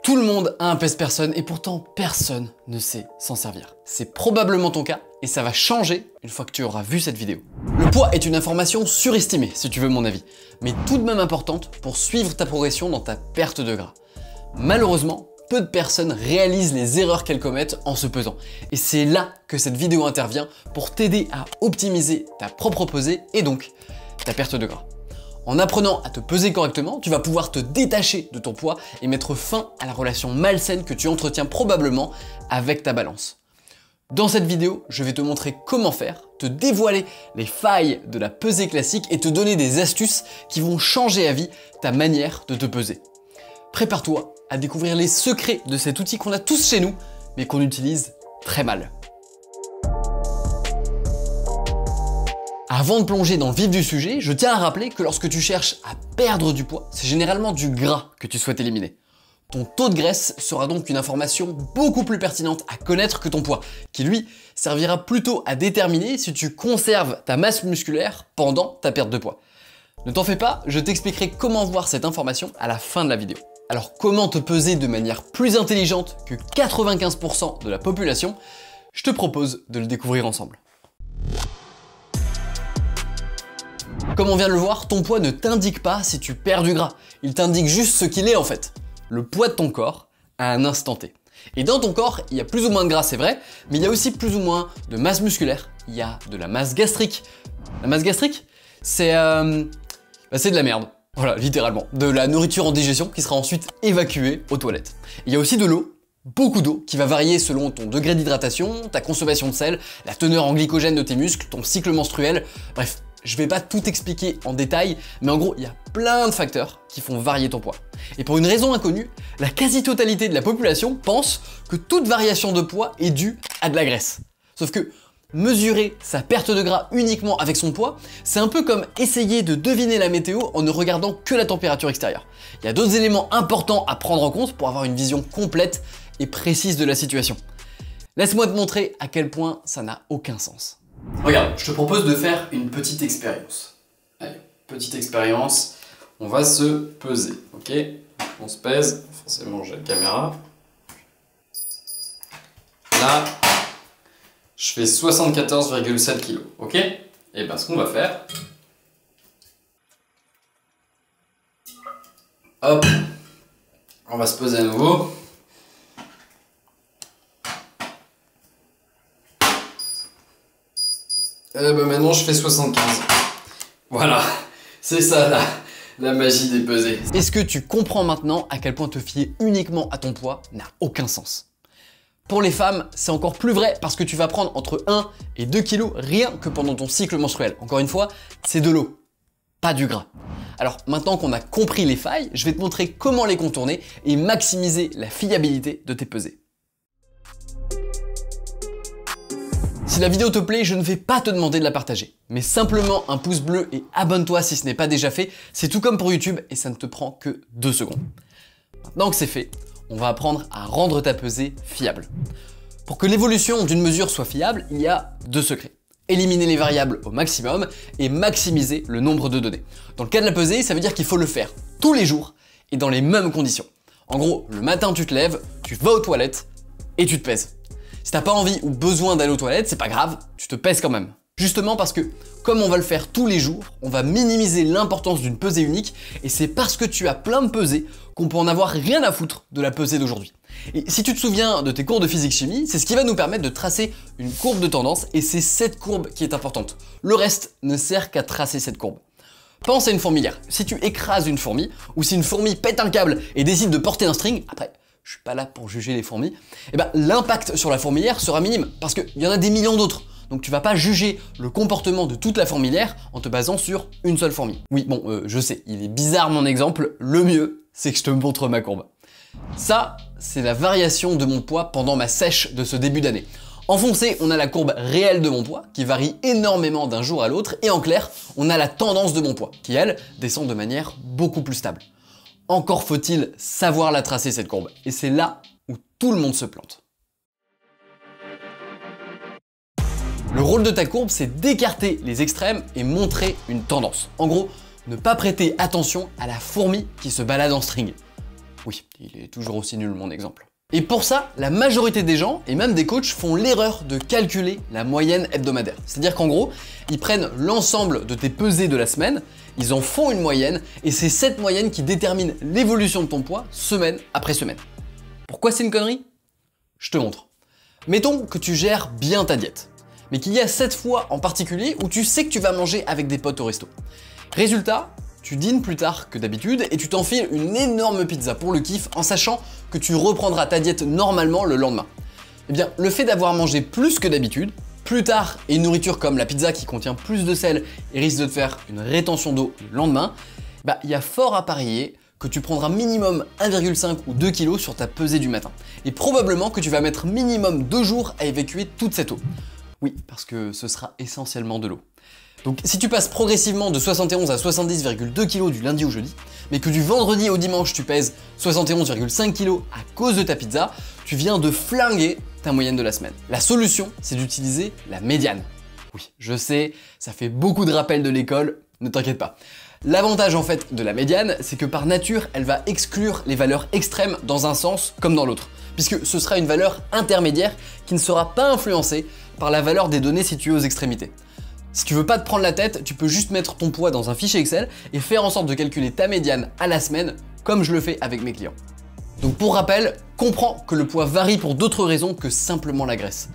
Tout le monde a un pèse-personne et pourtant personne ne sait s'en servir. C'est probablement ton cas et ça va changer une fois que tu auras vu cette vidéo. Le poids est une information surestimée si tu veux mon avis, mais tout de même importante pour suivre ta progression dans ta perte de gras. Malheureusement, peu de personnes réalisent les erreurs qu'elles commettent en se pesant. Et c'est là que cette vidéo intervient pour t'aider à optimiser ta propre pesée et donc ta perte de gras. En apprenant à te peser correctement, tu vas pouvoir te détacher de ton poids et mettre fin à la relation malsaine que tu entretiens probablement avec ta balance. Dans cette vidéo, je vais te montrer comment faire, te dévoiler les failles de la pesée classique et te donner des astuces qui vont changer à vie ta manière de te peser. Prépare-toi à découvrir les secrets de cet outil qu'on a tous chez nous, mais qu'on utilise très mal. Avant de plonger dans le vif du sujet, je tiens à rappeler que lorsque tu cherches à perdre du poids, c'est généralement du gras que tu souhaites éliminer. Ton taux de graisse sera donc une information beaucoup plus pertinente à connaître que ton poids, qui lui servira plutôt à déterminer si tu conserves ta masse musculaire pendant ta perte de poids. Ne t'en fais pas, je t'expliquerai comment voir cette information à la fin de la vidéo. Alors comment te peser de manière plus intelligente que 95% de la population? Je te propose de le découvrir ensemble. Comme on vient de le voir, ton poids ne t'indique pas si tu perds du gras. Il t'indique juste ce qu'il est en fait. Le poids de ton corps à un instant T. Et dans ton corps, il y a plus ou moins de gras, c'est vrai, mais il y a aussi plus ou moins de masse musculaire. Il y a de la masse gastrique. La masse gastrique, c'est de la merde. Voilà, littéralement. De la nourriture en digestion qui sera ensuite évacuée aux toilettes. Il y a aussi de l'eau. Beaucoup d'eau qui va varier selon ton degré d'hydratation, ta consommation de sel, la teneur en glycogène de tes muscles, ton cycle menstruel, bref. Je vais pas tout expliquer en détail, mais en gros, il y a plein de facteurs qui font varier ton poids. Et pour une raison inconnue, la quasi-totalité de la population pense que toute variation de poids est due à de la graisse. Sauf que mesurer sa perte de gras uniquement avec son poids, c'est un peu comme essayer de deviner la météo en ne regardant que la température extérieure. Il y a d'autres éléments importants à prendre en compte pour avoir une vision complète et précise de la situation. Laisse-moi te montrer à quel point ça n'a aucun sens. Regarde, je te propose de faire une petite expérience. Allez, petite expérience, on va se peser, ok? On se pèse, forcément j'ai la caméra. Là, je fais 74,7 kg, ok? Et ben ce qu'on va faire, hop, on va se peser à nouveau. Maintenant je fais 75. Voilà, c'est ça la magie des pesées. Est-ce que tu comprends maintenant à quel point te fier uniquement à ton poids n'a aucun sens? Pour les femmes, c'est encore plus vrai parce que tu vas prendre entre 1 et 2 kilos rien que pendant ton cycle menstruel. Encore une fois, c'est de l'eau, pas du gras. Alors maintenant qu'on a compris les failles, je vais te montrer comment les contourner et maximiser la fiabilité de tes pesées. Si la vidéo te plaît, je ne vais pas te demander de la partager, mais simplement un pouce bleu et abonne-toi si ce n'est pas déjà fait, c'est tout comme pour YouTube et ça ne te prend que 2 secondes. Maintenant que c'est fait, on va apprendre à rendre ta pesée fiable. Pour que l'évolution d'une mesure soit fiable, il y a 2 secrets. Éliminer les variables au maximum et maximiser le nombre de données. Dans le cas de la pesée, ça veut dire qu'il faut le faire tous les jours et dans les mêmes conditions. En gros, le matin tu te lèves, tu vas aux toilettes et tu te pèses. Si t'as pas envie ou besoin d'aller aux toilettes, c'est pas grave, tu te pèses quand même. Justement parce que, comme on va le faire tous les jours, on va minimiser l'importance d'une pesée unique et c'est parce que tu as plein de pesées qu'on peut en avoir rien à foutre de la pesée d'aujourd'hui. Et si tu te souviens de tes cours de physique-chimie, c'est ce qui va nous permettre de tracer une courbe de tendance et c'est cette courbe qui est importante. Le reste ne sert qu'à tracer cette courbe. Pense à une fourmilière. Si tu écrases une fourmi ou si une fourmi pète un câble et décide de porter un string, après, je suis pas là pour juger les fourmis, et ben l'impact sur la fourmilière sera minime parce qu'il y en a des millions d'autres. Donc tu vas pas juger le comportement de toute la fourmilière en te basant sur une seule fourmi. Oui, bon, je sais, il est bizarre mon exemple, le mieux, c'est que je te montre ma courbe. Ça, c'est la variation de mon poids pendant ma sèche de ce début d'année. En foncé, on a la courbe réelle de mon poids, qui varie énormément d'un jour à l'autre, et en clair, on a la tendance de mon poids, qui elle, descend de manière beaucoup plus stable. Encore faut-il savoir la tracer cette courbe, et c'est là où tout le monde se plante. Le rôle de ta courbe, c'est d'écarter les extrêmes et montrer une tendance. En gros, ne pas prêter attention à la fourmi qui se balade en string. Oui, il est toujours aussi nul mon exemple. Et pour ça, la majorité des gens, et même des coachs, font l'erreur de calculer la moyenne hebdomadaire. C'est-à-dire qu'en gros, ils prennent l'ensemble de tes pesées de la semaine, ils en font une moyenne, et c'est cette moyenne qui détermine l'évolution de ton poids semaine après semaine. Pourquoi c'est une connerie? Je te montre. Mettons que tu gères bien ta diète, mais qu'il y a cette fois en particulier où tu sais que tu vas manger avec des potes au resto. Résultat, tu dînes plus tard que d'habitude et tu t'enfiles une énorme pizza pour le kiff en sachant que tu reprendras ta diète normalement le lendemain. Eh bien, le fait d'avoir mangé plus que d'habitude, plus tard, et une nourriture comme la pizza qui contient plus de sel et risque de te faire une rétention d'eau le lendemain, il y a fort à parier que tu prendras minimum 1,5 ou 2 kg sur ta pesée du matin. Et probablement que tu vas mettre minimum 2 jours à évacuer toute cette eau. Oui, parce que ce sera essentiellement de l'eau. Donc si tu passes progressivement de 71 à 70,2 kg du lundi au jeudi, mais que du vendredi au dimanche tu pèses 71,5 kg à cause de ta pizza, tu viens de flinguer ta moyenne de la semaine. La solution, c'est d'utiliser la médiane. Oui, je sais, ça fait beaucoup de rappels de l'école, ne t'inquiète pas. L'avantage en fait de la médiane, c'est que par nature, elle va exclure les valeurs extrêmes dans un sens comme dans l'autre, puisque ce sera une valeur intermédiaire qui ne sera pas influencée par la valeur des données situées aux extrémités. Si tu veux pas te prendre la tête, tu peux juste mettre ton poids dans un fichier Excel et faire en sorte de calculer ta médiane à la semaine, comme je le fais avec mes clients. Donc pour rappel, comprends que le poids varie pour d'autres raisons que simplement la graisse.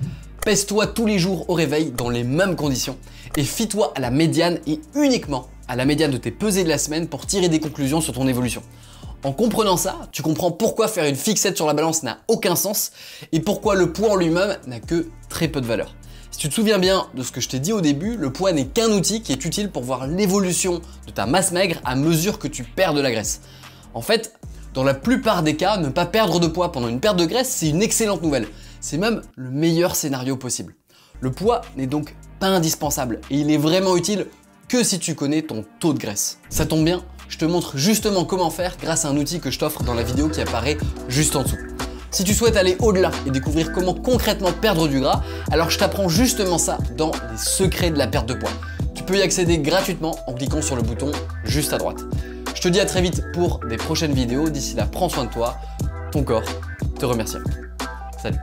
Pèse-toi tous les jours au réveil dans les mêmes conditions et fie-toi à la médiane et uniquement à la médiane de tes pesées de la semaine pour tirer des conclusions sur ton évolution. En comprenant ça, tu comprends pourquoi faire une fixette sur la balance n'a aucun sens et pourquoi le poids en lui-même n'a que très peu de valeur. Si tu te souviens bien de ce que je t'ai dit au début, le poids n'est qu'un outil qui est utile pour voir l'évolution de ta masse maigre à mesure que tu perds de la graisse. En fait, dans la plupart des cas, ne pas perdre de poids pendant une perte de graisse, c'est une excellente nouvelle. C'est même le meilleur scénario possible. Le poids n'est donc pas indispensable et il est vraiment utile que si tu connais ton taux de graisse. Ça tombe bien, je te montre justement comment faire grâce à un outil que je t'offre dans la vidéo qui apparaît juste en dessous. Si tu souhaites aller au-delà et découvrir comment concrètement perdre du gras, alors je t'apprends justement ça dans les secrets de la perte de poids. Tu peux y accéder gratuitement en cliquant sur le bouton juste à droite. Je te dis à très vite pour des prochaines vidéos. D'ici là, prends soin de toi. Ton corps te remercie. Salut.